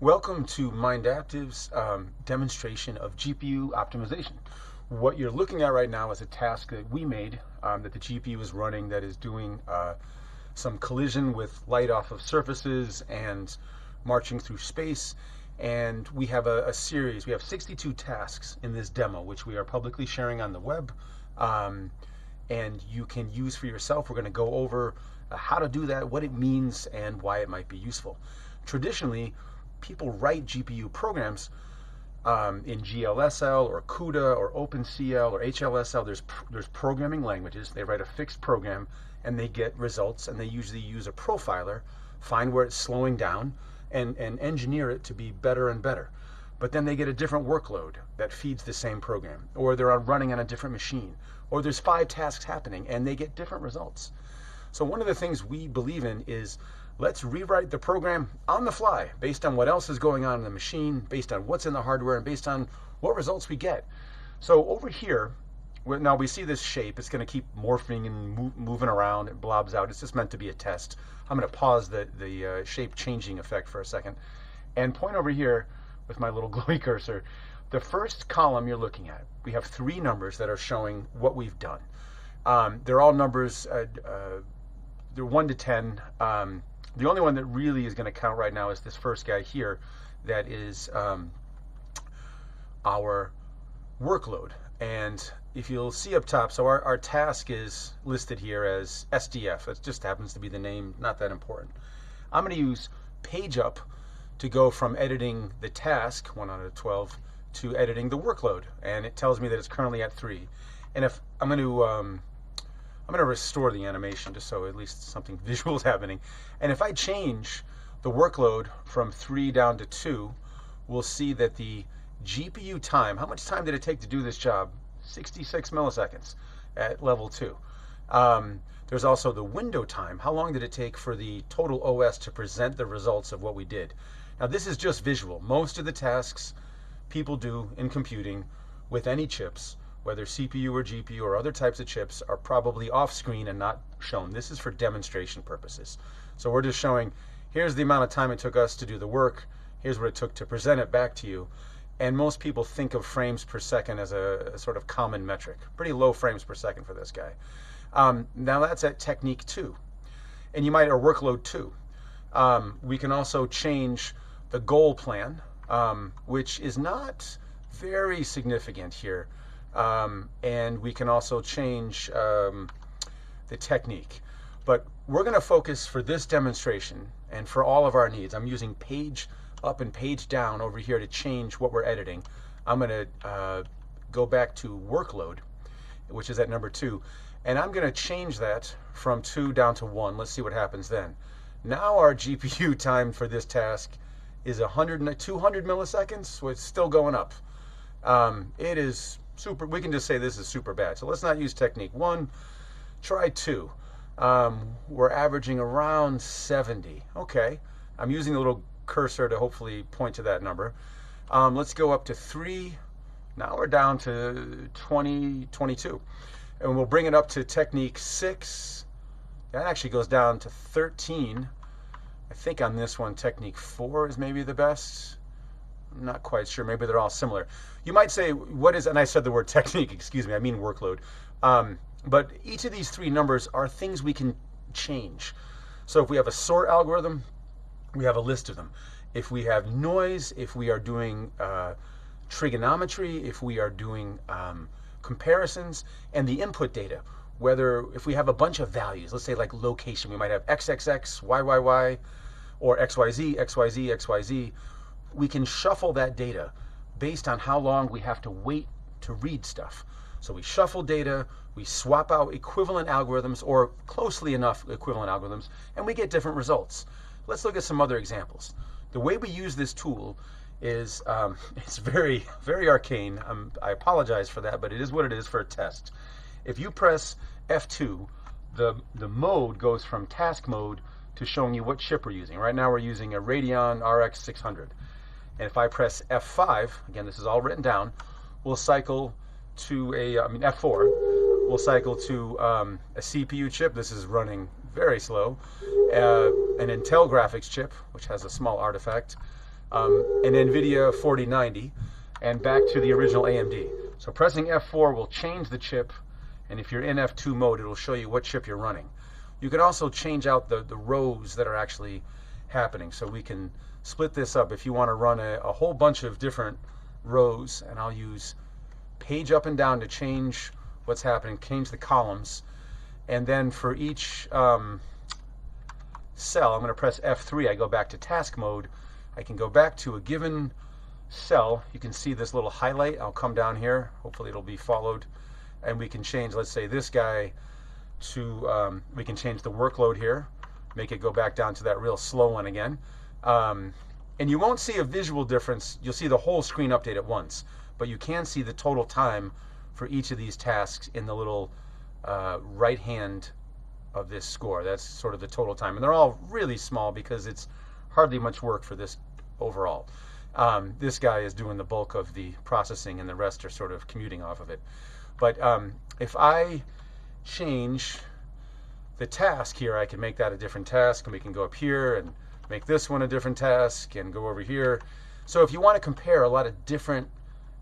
Welcome to MindAptiv's demonstration of GPU optimization. What you're looking at right now is a task that we made that the GPU is running that is doing some collision with light off of surfaces and marching through space. And we have a series, we have 62 tasks in this demo, which we are publicly sharing on the web. And you can use for yourself. We're going to go over how to do that, what it means, and why it might be useful. Traditionally, people write GPU programs in GLSL or CUDA or OpenCL or HLSL. There's programming languages. They write a fixed program and they get results, and they usually use a profiler, find where it's slowing down, and engineer it to be better and better. But then they get a different workload that feeds the same program, or they're running on a different machine, or there's 5 tasks happening and they get different results. So one of the things we believe in is let's rewrite the program on the fly based on what else is going on in the machine, based on what's in the hardware, and based on what results we get. So over here, now we see this shape. It's going to keep morphing and moving around. It blobs out. It's just meant to be a test. I'm going to pause the shape changing effect for a second and point over here with my little glowy cursor. The first column you're looking at, we have 3 numbers that are showing what we've done. They're all numbers, they're 1 to 10. The only one that really is going to count right now is this first guy here. That is our workload. And if you'll see up top, so our task is listed here as SDF. It just happens to be the name, not that important. I'm going to use page up to go from editing the task, 1 out of 12, to editing the workload. And it tells me that it's currently at 3. And if I'm going to restore the animation just so at least something visual is happening. And if I change the workload from 3 down to 2, we'll see that the GPU time, how much time did it take to do this job? 66 milliseconds at level 2. There's also the window time. How long did it take for the total OS to present the results of what we did? Now this is just visual. Most of the tasks people do in computing with any chips, whether CPU or GPU or other types of chips, are probably off screen and not shown. This is for demonstration purposes. So we're just showing, here's the amount of time it took us to do the work, here's what it took to present it back to you. And most people think of frames per second as a sort of common metric. Pretty low frames per second for this guy. Now that's at technique 2. And you might, or workload 2. We can also change the goal plan, which is not very significant here. And we can also change the technique. But we're going to focus for this demonstration and for all of our needs. I'm using page up and page down over here to change what we're editing. I'm going to go back to workload, which is at number 2. And I'm going to change that from 2 down to 1. Let's see what happens then. Now our GPU time for this task is 200 milliseconds, so it's still going up. It is super. We can just say this is super bad. So let's not use technique 1. Try 2. We're averaging around 70. Okay. I'm using the little cursor to hopefully point to that number. Let's go up to 3. Now we're down to 22. And we'll bring it up to technique 6. That actually goes down to 13. I think on this one, technique 4 is maybe the best. I'm not quite sure. Maybe they're all similar. You might say, what is, and I said the word technique, excuse me, I mean workload. But each of these 3 numbers are things we can change. So if we have a sort algorithm, we have a list of them. If we have noise, if we are doing trigonometry, if we are doing comparisons, and the input data, whether if we have a bunch of values, let's say like location, we might have XXX, YYY, or XYZ, XYZ, XYZ, we can shuffle that data based on how long we have to wait to read stuff. So we shuffle data, we swap out equivalent algorithms or closely enough equivalent algorithms, and we get different results. Let's look at some other examples. The way we use this tool is, it's very, very arcane. I apologize for that, but it is what it is for a test. If you press F2, the mode goes from task mode to showing you what chip we're using. Right now we're using a Radeon RX 600. And if I press F5, again, this is all written down, we'll cycle to F4, we'll cycle to a CPU chip. This is running very slow. An Intel graphics chip, which has a small artifact. an NVIDIA 4090, and back to the original AMD. So pressing F4 will change the chip, and if you're in F2 mode, it'll show you what chip you're running. You can also change out the rows that are actually happening. So we can split this up if you want to run a whole bunch of different rows, and I'll use page up and down to change what's happening, change the columns. And then for each cell, I'm going to press F3. I go back to task mode. I can go back to a given cell. You can see this little highlight. I'll come down here. Hopefully it'll be followed. And we can change, let's say, this guy to, we can change the workload here, make it go back down to that real slow one again. And you won't see a visual difference. You'll see the whole screen update at once. But you can see the total time for each of these tasks in the little right hand of this score. That's sort of the total time. And they're all really small because it's hardly much work for this overall. This guy is doing the bulk of the processing and the rest are sort of commuting off of it. But if I change the task here, I can make that a different task, and we can go up here and make this one a different task and go over here. So if you want to compare a lot of different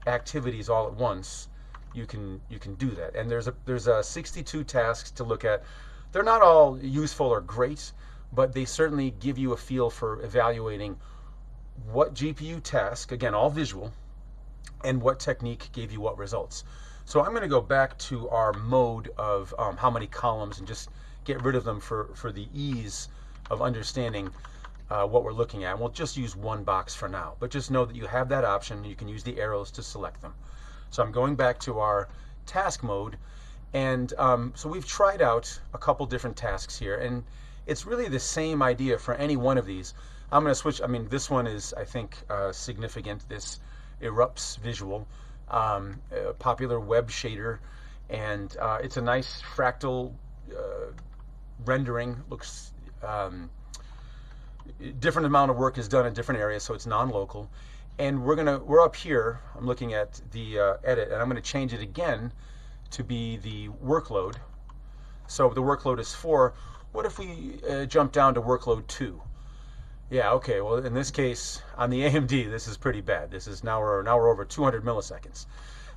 activities all at once, you can do that. And there's 62 tasks to look at. They're not all useful or great, but they certainly give you a feel for evaluating what GPU task, again, all visual, and what technique gave you what results. So I'm going to go back to our mode of how many columns and just get rid of them for the ease of understanding what we're looking at. And we'll just use one box for now, but just know that you have that option. You can use the arrows to select them. So I'm going back to our task mode, and so we've tried out a couple different tasks here, and it's really the same idea for any one of these. I'm going to switch. I mean, this one is, I think, significant. This erupts visual, a popular web shader, and it's a nice fractal rendering. Looks different amount of work is done in different areas, so it's non-local. And we're up here. I'm looking at the edit, and I'm going to change it again to be the workload. So the workload is 4. What if we jump down to workload 2? Yeah, okay. Well, in this case, on the AMD, this is pretty bad. This is now we're over 200 milliseconds,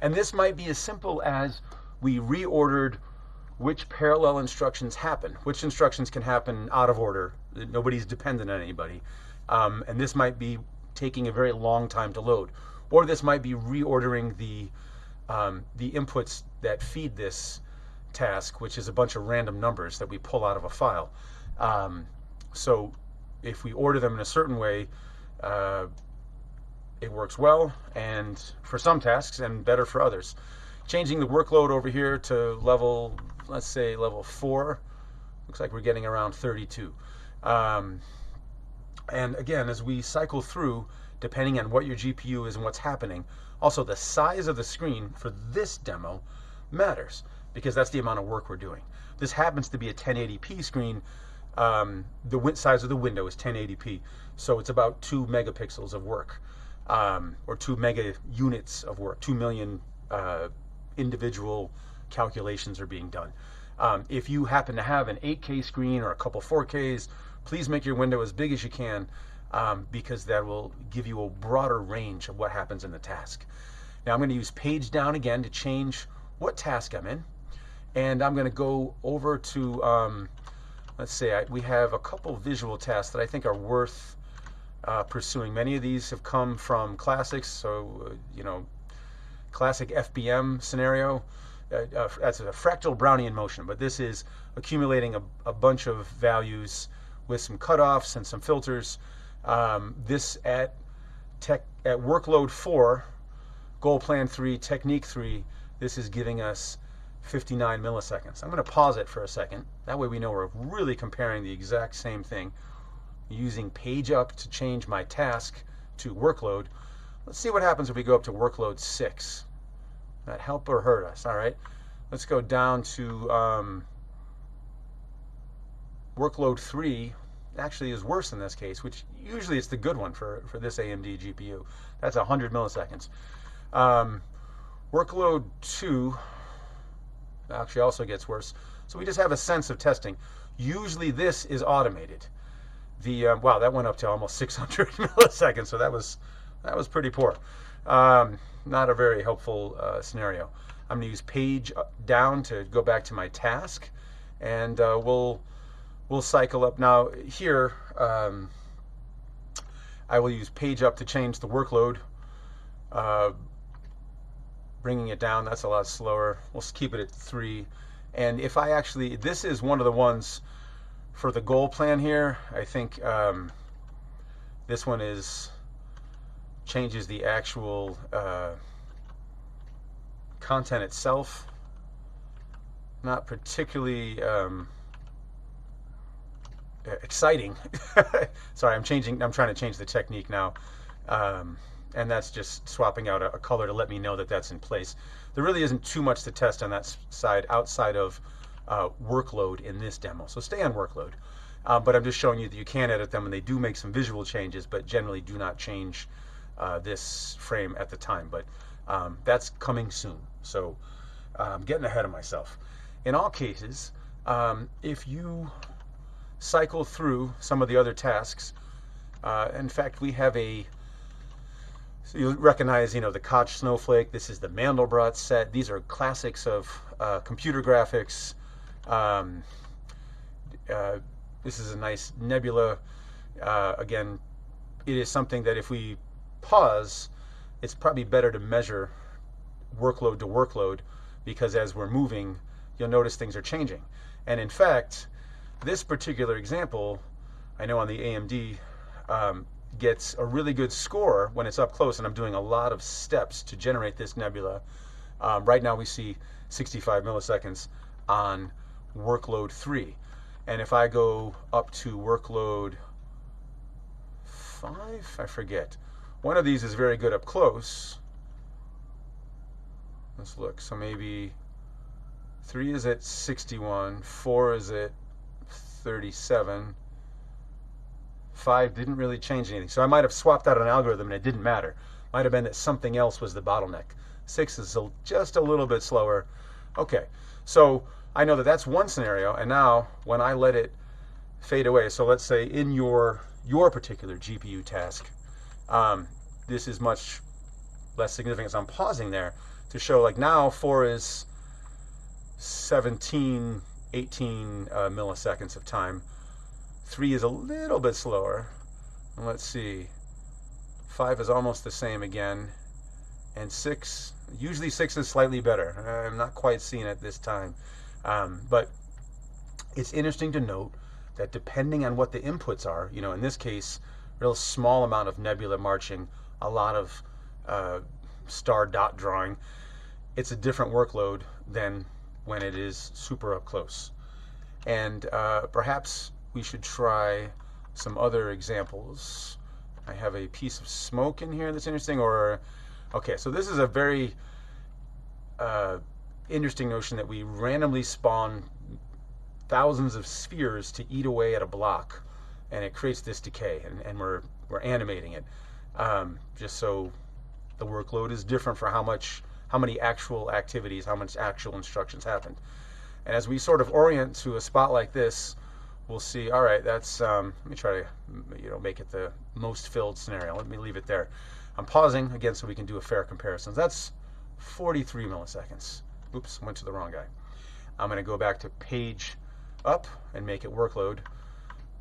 and this might be as simple as we reordered which parallel instructions happen. Which instructions can happen out of order? Nobody's dependent on anybody, and this might be taking a very long time to load, or this might be reordering the inputs that feed this task, which is a bunch of random numbers that we pull out of a file. So if we order them in a certain way, it works well, and for some tasks, and better for others. Changing the workload over here to level, let's say level 4, looks like we're getting around 32. And again, as we cycle through, depending on what your GPU is and what's happening, also the size of the screen for this demo matters, because that's the amount of work we're doing. This happens to be a 1080p screen. The size of the window is 1080p, so it's about 2 megapixels of work, or 2 mega units of work. 2 million individual calculations are being done. If you happen to have an 8K screen or a couple 4Ks, please make your window as big as you can, because that will give you a broader range of what happens in the task. Now I'm going to use page down again to change what task I'm in, and I'm going to go over to let's say we have a couple visual tasks that I think are worth pursuing. Many of these have come from classics, so classic FBM scenario. That's a fractal Brownian motion, but this is accumulating a bunch of values with some cutoffs and some filters. This at workload 4, goal plan 3, technique 3, this is giving us 59 milliseconds. I'm going to pause it for a second. That way we know we're really comparing the exact same thing. Using page up to change my task to workload. Let's see what happens if we go up to workload 6. That help or hurt us? All right. Let's go down to workload 3. Actually is worse in this case, which usually it's the good one for this AMD GPU. That's 100 milliseconds. Workload 2 actually also gets worse. So we just have a sense of testing. Usually this is automated. Wow, that went up to almost 600 milliseconds, so that was pretty poor. Not a very helpful scenario. I'm going to use page down to go back to my task, and we'll cycle up. Now here, I will use page up to change the workload. Bringing it down, that's a lot slower. We'll keep it at 3. And if I actually, this is one of the ones for the goal plan here. I think this one changes the actual content itself. Not particularly exciting. Sorry, I'm trying to change the technique now. And that's just swapping out a color to let me know that that's in place. There really isn't too much to test on that side outside of workload in this demo. So stay on workload. But I'm just showing you that you can edit them, and they do make some visual changes, but generally do not change this frame at the time. But that's coming soon. So I'm getting ahead of myself. In all cases, if you cycle through some of the other tasks, in fact, we have so you recognize, the Koch snowflake. This is the Mandelbrot set. These are classics of computer graphics. This is a nice nebula. Again, it is something that if we pause, it's probably better to measure workload to workload, because as we're moving, you'll notice things are changing. And in fact, this particular example, I know on the AMD, gets a really good score when it's up close, and I'm doing a lot of steps to generate this nebula. Right now we see 65 milliseconds on workload 3. And if I go up to workload 5, I forget. One of these is very good up close. Let's look. So maybe 3 is at 61, 4 is at 37. 5 didn't really change anything. So I might have swapped out an algorithm and it didn't matter. Might have been that something else was the bottleneck. 6 is just a little bit slower. Okay, so I know that that's one scenario, and now when I let it fade away, so let's say in your particular GPU task, this is much less significant. So I'm pausing there to show, like, now 4 is 17, 18 milliseconds of time. 3 is a little bit slower. And let's see. 5 is almost the same again. And 6, usually 6 is slightly better. I'm not quite seeing it this time. But it's interesting to note that depending on what the inputs are, in this case, real small amount of nebula marching, a lot of star dot drawing, it's a different workload than when it is super up close. And perhaps we should try some other examples. I have a piece of smoke in here that's interesting. Okay, so this is a very interesting notion that we randomly spawn thousands of spheres to eat away at a block, and it creates this decay, and we're animating it, just so the workload is different for how many actual activities, how much actual instructions happened. And as we sort of orient to a spot like this, we'll see, all right, that's, let me try to make it the most filled scenario. Let me leave it there. I'm pausing, again, so we can do a fair comparison. That's 43 milliseconds. Oops, went to the wrong guy. I'm going to go back to page up and make it workload.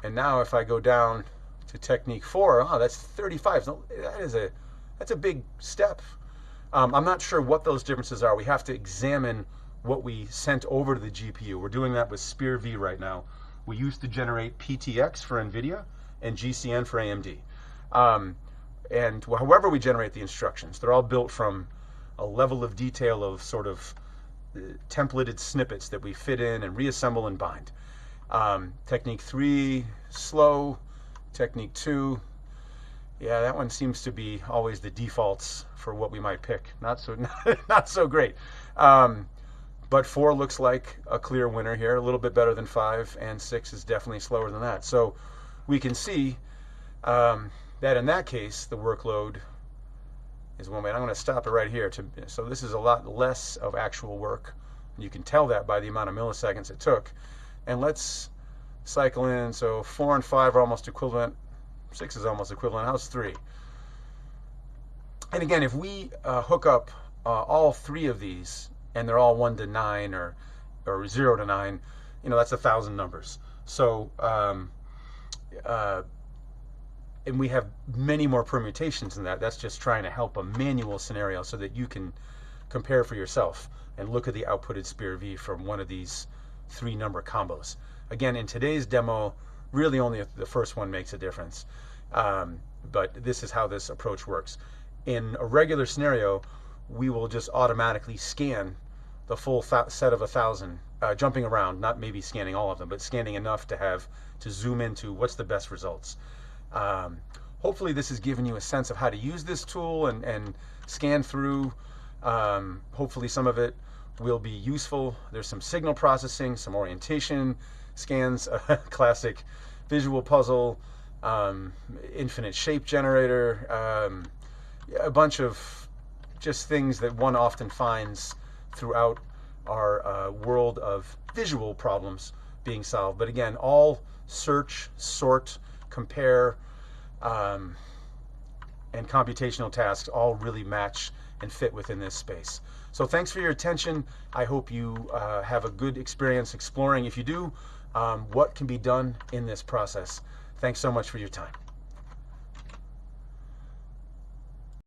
And now if I go down to technique 4, that's 35. So that's a big step. I'm not sure what those differences are. We have to examine what we sent over to the GPU. We're doing that with SpearV right now. We used to generate PTX for NVIDIA and GCN for AMD. And however we generate the instructions, they're all built from a level of detail of sort of templated snippets that we fit in and reassemble and bind. Technique 3, slow. Technique 2, yeah, that one seems to be always the defaults for what we might pick. Not so great. But 4 looks like a clear winner here, a little bit better than 5, and 6 is definitely slower than that. So we can see that in that case, the workload is 1 minute. I'm going to stop it right here. So this is a lot less of actual work. You can tell that by the amount of milliseconds it took. And let's cycle in, so 4 and 5 are almost equivalent, 6 is almost equivalent. How's 3? And again, if we hook up all 3 of these, and they're all 1 to 9 or 0 to 9, that's 1,000 numbers. So and we have many more permutations than that. That's just trying to help a manual scenario so that you can compare for yourself and look at the outputted Spear V from one of these 3 number combos. Again, in today's demo, really only the first one makes a difference. But this is how this approach works. In a regular scenario, we will just automatically scan the full set of 1,000, jumping around, not maybe scanning all of them, but scanning enough to zoom into what's the best results. Hopefully this has given you a sense of how to use this tool and scan through. Hopefully some of it will be useful. There's some signal processing, some orientation scans, a classic visual puzzle, infinite shape generator, a bunch of just things that one often finds throughout our world of visual problems being solved. But again, all search, sort, compare, and computational tasks all really match and fit within this space. So thanks for your attention. I hope you have a good experience exploring, if you do, what can be done in this process. Thanks so much for your time.